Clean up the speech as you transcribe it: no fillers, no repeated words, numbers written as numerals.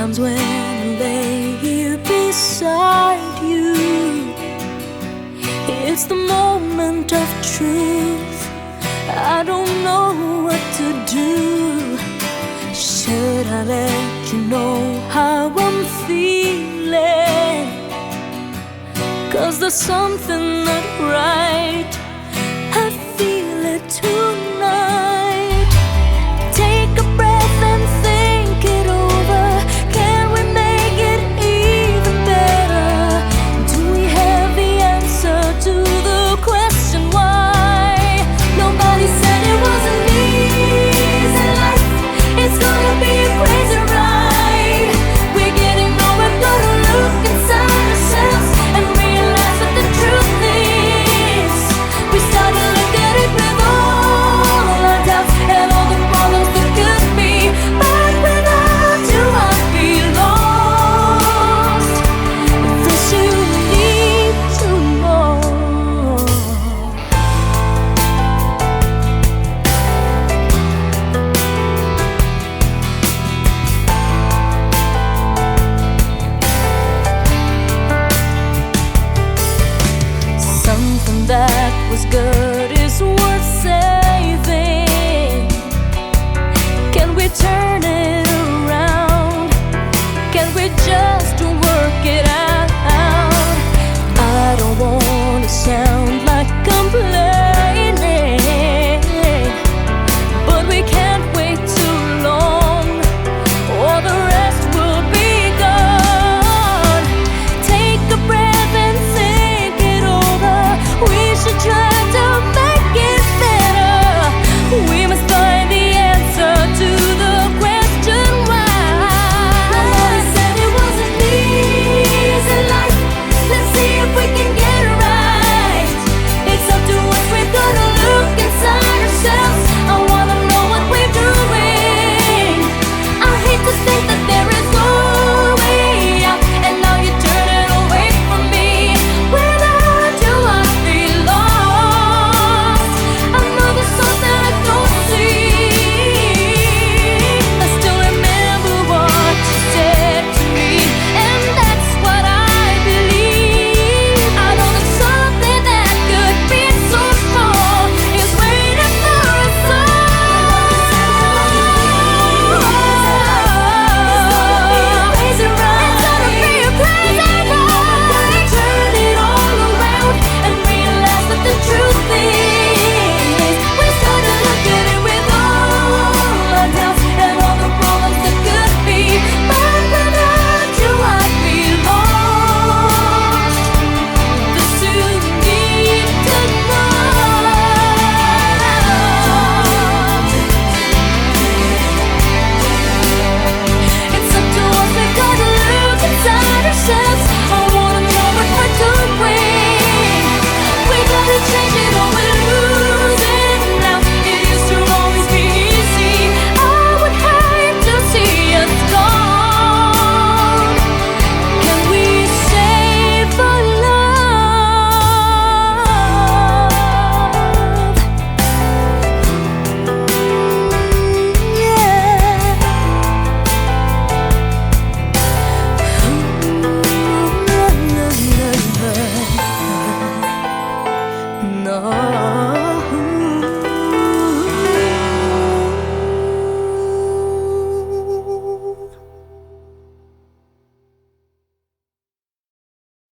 Sometimes when I lay here beside you, it's the moment of truth. I don't know what to do. Should I let you know how I'm feeling? 'Cause there's something not right. I feel it tonight. Take a breath and think it over. Can we make it even better? Do we have the answer to the question why? Nobody said it wasn't easy life. It's gonna be a crazy ride. We're getting nowhere, gotta look inside ourselves and realize what the truth is. We start to look at it with all our doubts and all the problems that could be. But without you I feel lost. This you need to know. Something that was good is worth saving. Can we turn it around? Can we just work it out?